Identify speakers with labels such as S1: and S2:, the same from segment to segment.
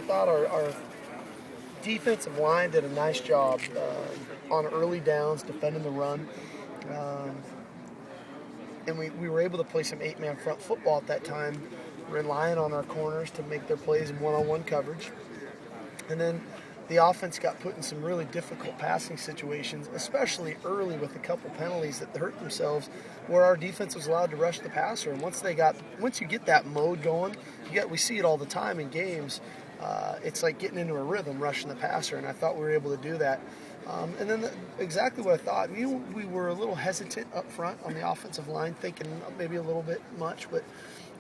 S1: thought our defensive line did a nice job on early downs defending the run. Um, and we were able to play some 8-man front football at that time, relying on our corners to make their plays in one-on-one coverage. And then the offense got put in some really difficult passing situations, especially early with a couple penalties that hurt themselves, where our defense was allowed to rush the passer. And once you get that mode going, we see it all the time in games. It's like getting into a rhythm, rushing the passer, and I thought we were able to do that. And then exactly what I thought. We were a little hesitant up front on the offensive line, thinking maybe a little bit much, but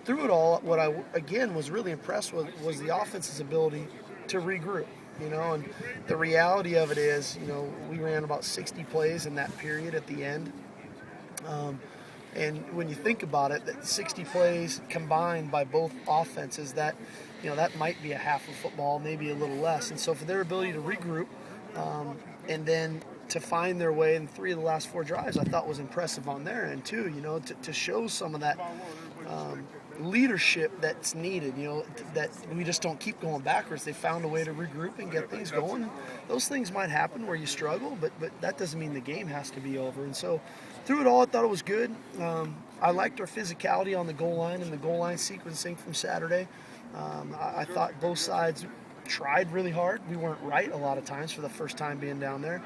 S1: through it all, what I again was really impressed with was the offense's ability to regroup. And the reality of it is, we ran about 60 plays in that period at the end. And when you think about it, that 60 plays combined by both offenses, that might be a half of football, maybe a little less. And so for their ability to regroup and then to find their way in 3 of the last 4 drives, I thought was impressive on their end too, to show some of that leadership that's needed, that we just don't keep going backwards. They found a way to regroup and get things going. Those things might happen where you struggle, but that doesn't mean the game has to be over. And so through it all, I thought it was good. I liked our physicality on the goal line and the goal line sequencing from Saturday. I thought both sides tried really hard. We weren't right a lot of times for the first time being down there.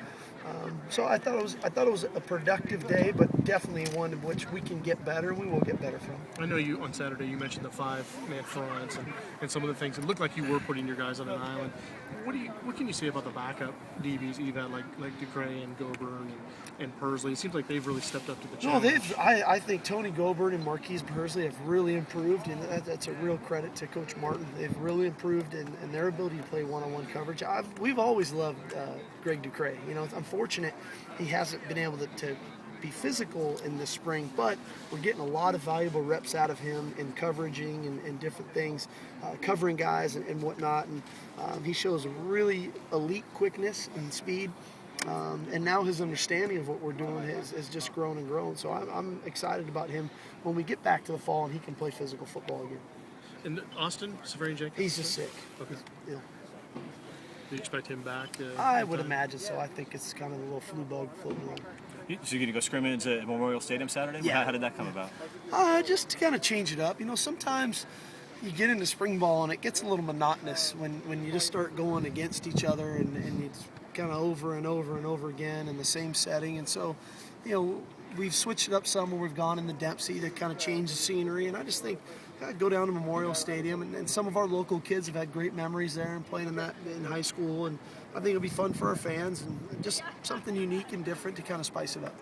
S1: So I thought it was a productive day, but definitely one in which we can get better, and we will get better from.
S2: I know you on Saturday you mentioned the 5-man fronts and some of the things. It looked like you were putting your guys on an island. What can you say about the backup DBs, Eva, like Ducray and Goburn and Persley? It seems like they've really stepped up to the challenge.
S1: No, I think Tony Goburn and Marquise Persley have really improved, and that's a real credit to Coach Martin. They've really improved in their ability to play one-on-one coverage. We've always loved Greg Ducray. It's unfortunate he hasn't been able to be physical in the spring, but we're getting a lot of valuable reps out of him in coveraging and different things, covering guys and whatnot. And he shows really elite quickness and speed. And now his understanding of what we're doing has just grown and grown. So I'm excited about him when we get back to the fall and he can play physical football again.
S2: And Austin, Severian Jenkins?
S1: He's just sick.
S2: Okay.
S1: Yeah.
S2: Do you expect him back?
S1: I would imagine so. I think it's kind of a little flu bug floating around.
S3: So you're going to go scrimmage at Memorial Stadium Saturday?
S1: Yeah.
S3: How did that come about?
S1: Just to kind of change it up. Sometimes you get into spring ball and it gets a little monotonous when you just start going against each other and it's kind of over and over and over again in the same setting. And so, we've switched it up some where we've gone in the Dempsey to kind of change the scenery. And I just think go down to Memorial Stadium, and some of our local kids have had great memories there and playing in that in high school. And I think it'll be fun for our fans and just something unique and different to kind of spice it up.